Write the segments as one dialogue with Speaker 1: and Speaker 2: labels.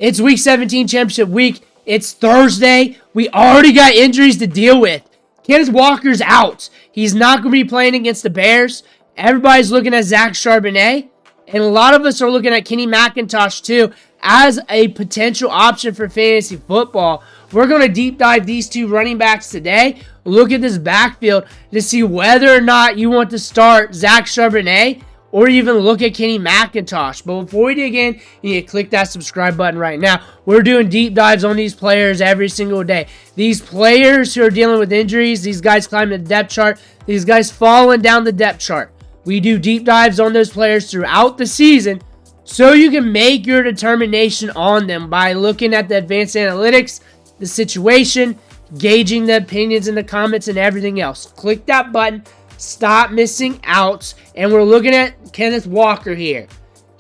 Speaker 1: It's Week 17 championship week. It's Thursday. We already got injuries to deal with. Kenneth Walker's out. He's not going to be playing against the Bears. Everybody's looking at Zach Charbonnet. And a lot of us are looking at Kenny McIntosh too as a potential option for fantasy football. We're going to deep dive these two running backs today. Look at this backfield to see whether or not you want to start Zach Charbonnet or even look at Kenny McIntosh. But before we dig in, you need to click that subscribe button right now. We're doing deep dives on these players every single day. These players who are dealing with injuries, these guys climbing the depth chart, these guys falling down the depth chart. We do deep dives on those players throughout the season so you can make your determination on them by looking at the advanced analytics, the situation, gauging the opinions in the comments, and everything else. Click that button. Stop missing out. And we're looking at Kenneth Walker here.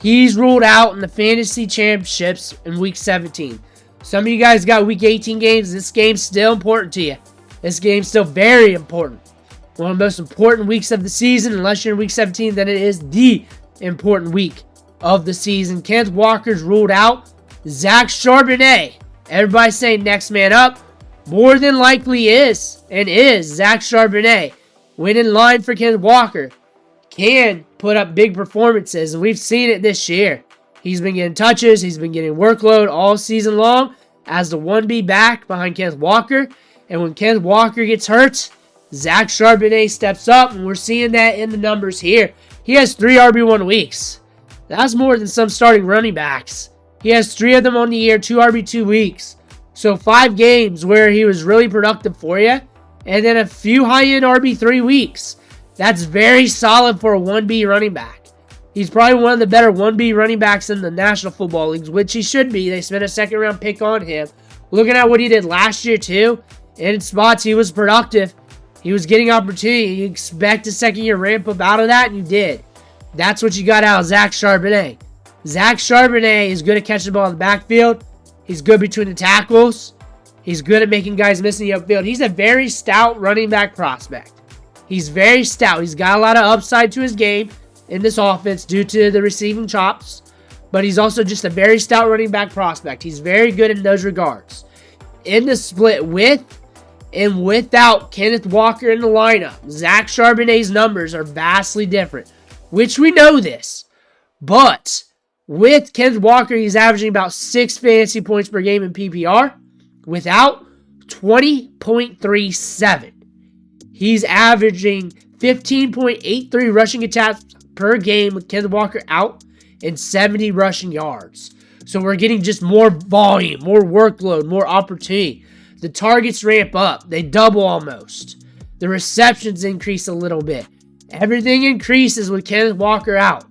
Speaker 1: He's ruled out in the fantasy championships in Week 17. Some of you guys got Week 18 games. This game's still important to you. This game's still very important. One of the most important weeks of the season. Unless you're in Week 17, then it is the important week of the season. Kenneth Walker's ruled out. Zach Charbonnet. Everybody's saying next man up. More than likely is Zach Charbonnet. Went in line for Kenneth Walker. Can put up big performances, and we've seen it this year. He's been getting touches. He's been getting workload all season long as the 1B back behind Kenneth Walker. And when Kenneth Walker gets hurt, Zach Charbonnet steps up, and we're seeing that in the numbers here. He has 3 RB1 weeks. That's more than some starting running backs. He has 3 of them on the year, 2 RB2 weeks. So 5 games where he was really productive for you. And then a few high-end RB3 weeks. That's very solid for a 1B running back. He's probably one of the better 1B running backs in the National Football League, which he should be. They spent a second-round pick on him. Looking at what he did last year, too, in spots he was productive. He was getting opportunity. You expect a second-year ramp-up out of that, and you did. That's what you got out of Zach Charbonnet. Zach Charbonnet is good at catching the ball in the backfield. He's good between the tackles. He's good at making guys miss in the upfield. He's a very stout running back prospect. He's very stout. He's got a lot of upside to his game in this offense due to the receiving chops. But he's also just a very stout running back prospect. He's very good in those regards. In the split with and without Kenneth Walker in the lineup, Zach Charbonnet's numbers are vastly different, which we know this. But with Kenneth Walker, he's averaging about 6 fantasy points per game in PPR. Without, 20.37. He's averaging 15.83 rushing attempts per game with Kenneth Walker out and 70 rushing yards. So we're getting just more volume, more workload, more opportunity. The targets ramp up. They double almost. The receptions increase a little bit. Everything increases with Kenneth Walker out.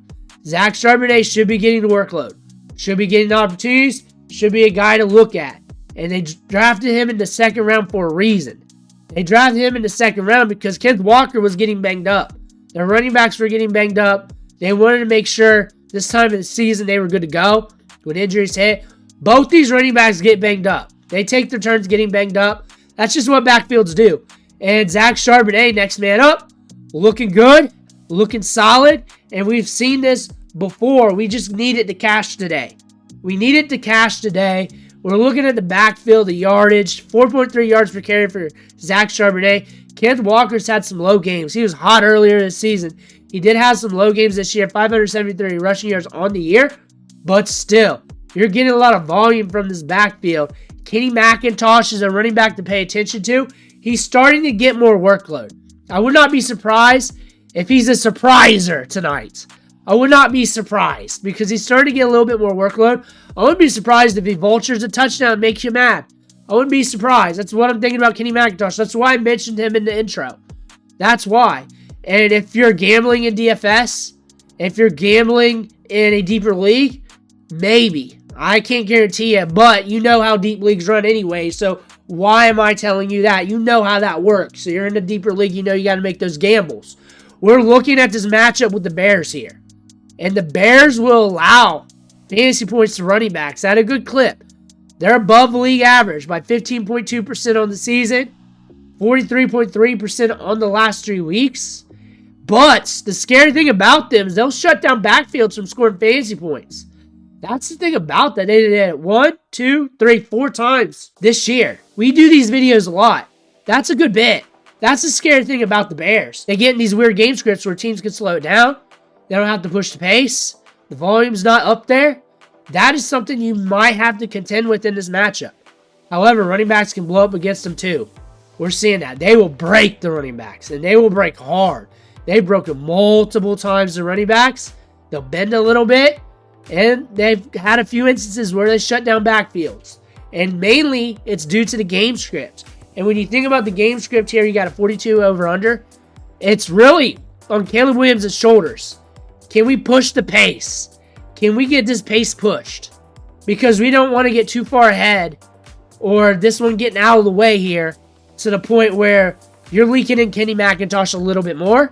Speaker 1: Zach Charbonnet should be getting the workload. Should be getting the opportunities. Should be a guy to look at. And they drafted him in the second round for a reason. They drafted him in the second round because Kenneth Walker was getting banged up. Their running backs were getting banged up. They wanted to make sure this time of the season they were good to go. When injuries hit, both these running backs get banged up. They take their turns getting banged up. That's just what backfields do. And Zach Charbonnet, next man up, looking good, looking solid. And we've seen this before. We just need it to cash today. We need it to cash today. We're looking at the backfield, the yardage, 4.3 yards per carry for Zach Charbonnet. Kenneth Walker's had some low games. He was hot earlier this season. He did have some low games this year, 573 rushing yards on the year. But still, you're getting a lot of volume from this backfield. Kenny McIntosh is a running back to pay attention to. He's starting to get more workload. I would not be surprised if he's a surpriser tonight. I would not be surprised because he's starting to get a little bit more workload. I wouldn't be surprised if he vultures a touchdown and makes you mad. I wouldn't be surprised. That's what I'm thinking about Kenny McIntosh. That's why I mentioned him in the intro. That's why. And if you're gambling in DFS, if you're gambling in a deeper league, maybe. I can't guarantee it, but you know how deep leagues run anyway, so why am I telling you that? You know how that works. So you're in a deeper league, you know you got to make those gambles. We're looking at this matchup with the Bears here. And the Bears will allow fantasy points to running backs at a good clip. They're above league average by 15.2% on the season, 43.3% on the last 3 weeks. But the scary thing about them is they'll shut down backfields from scoring fantasy points. That's the thing about that. They did it 1, 2, 3, 4 times this year. We do these videos a lot. That's a good bit. That's the scary thing about the Bears. They get in these weird game scripts where teams can slow it down. They don't have to push the pace. The volume's not up there. That is something you might have to contend with in this matchup. However, running backs can blow up against them too. We're seeing that. They will break the running backs, and they will break hard. They've broken multiple times the running backs. They'll bend a little bit, and they've had a few instances where they shut down backfields. And mainly, it's due to the game script. And when you think about the game script here, you got a 42 over-under. It's really on Caleb Williams' shoulders. Can we push the pace? Can we get this pace pushed? Because we don't want to get too far ahead, or this one getting out of the way here to the point where you're leaking in Kenny McIntosh a little bit more,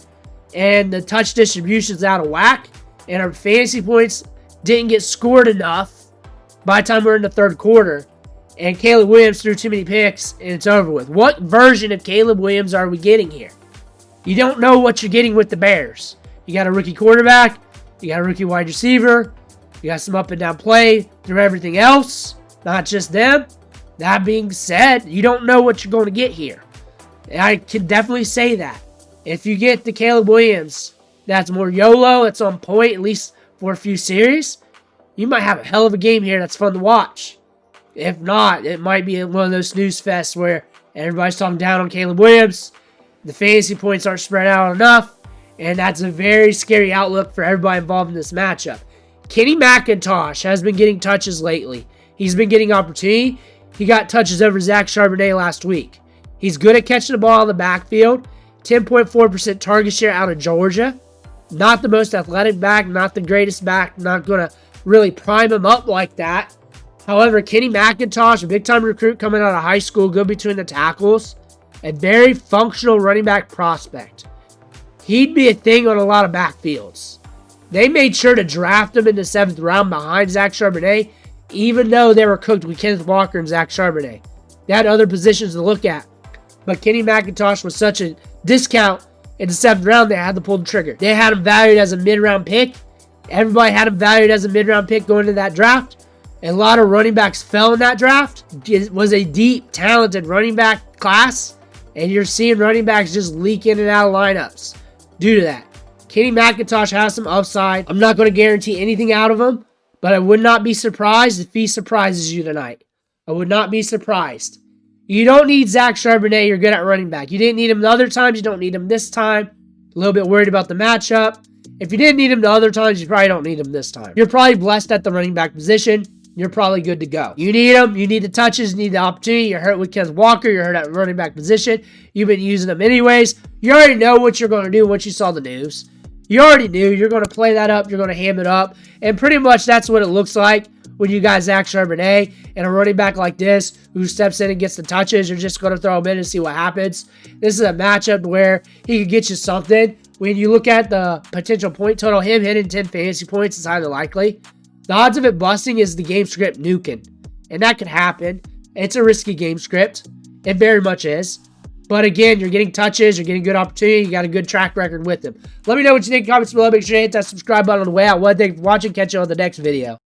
Speaker 1: and the touch distribution's out of whack, and our fantasy points didn't get scored enough by the time we're in the third quarter, and Caleb Williams threw too many picks, and it's over with. What version of Caleb Williams are we getting here? You don't know what you're getting with the Bears. You got a rookie quarterback, you got a rookie wide receiver, you got some up and down play through everything else, not just them. That being said, you don't know what you're going to get here. And I can definitely say that. If you get the Caleb Williams that's more YOLO, that's on point, at least for a few series, you might have a hell of a game here that's fun to watch. If not, it might be one of those snooze fests where everybody's talking down on Caleb Williams, the fantasy points aren't spread out enough, and that's a very scary outlook for everybody involved in this matchup. Kenny McIntosh has been getting touches lately. He's been getting opportunity. He got touches over Zach Charbonnet last week. He's good at catching the ball in the backfield. 10.4% target share out of Georgia. Not the most athletic back, not the greatest back. Not going to really prime him up like that. However, Kenny McIntosh, a big-time recruit coming out of high school, good between the tackles. A very functional running back prospect. He'd be a thing on a lot of backfields. They made sure to draft him in the 7th round behind Zach Charbonnet, even though they were cooked with Kenneth Walker and Zach Charbonnet. They had other positions to look at. But Kenny McIntosh was such a discount in the 7th round, they had to pull the trigger. They had him valued as a mid-round pick. Everybody had him valued as a mid-round pick going into that draft. A lot of running backs fell in that draft. It was a deep, talented running back class. And you're seeing running backs just leak in and out of lineups due to that. Kenny McIntosh has some upside. I'm not going to guarantee anything out of him, but I would not be surprised if he surprises you tonight. I would not be surprised. You don't need Zach Charbonnet. You're good at running back. You didn't need him the other times. You don't need him this time. A little bit worried about the matchup. If you didn't need him the other times, you probably don't need him this time. You're probably blessed at the running back position. You're probably good to go. You need him. You need the touches. You need the opportunity. You're hurt with Kenneth Walker. You're hurt at running back position. You've been using them anyways. You already know what you're going to do once you saw the news. You already knew you're going to play that up. You're going to ham it up. And pretty much that's what it looks like when you got Zach Charbonnet and a running back like this who steps in and gets the touches. You're just going to throw him in and see what happens. This is a matchup where he could get you something. When you look at the potential point total, him hitting 10 fantasy points is highly likely. The odds of it busting is the game script nuking. And that could happen. It's a risky game script. It very much is. But again, you're getting touches. You're getting good opportunity. You got a good track record with them. Let me know what you think in the comments below. Make sure you hit that subscribe button on the way out. One thing for watching. Catch you on the next video.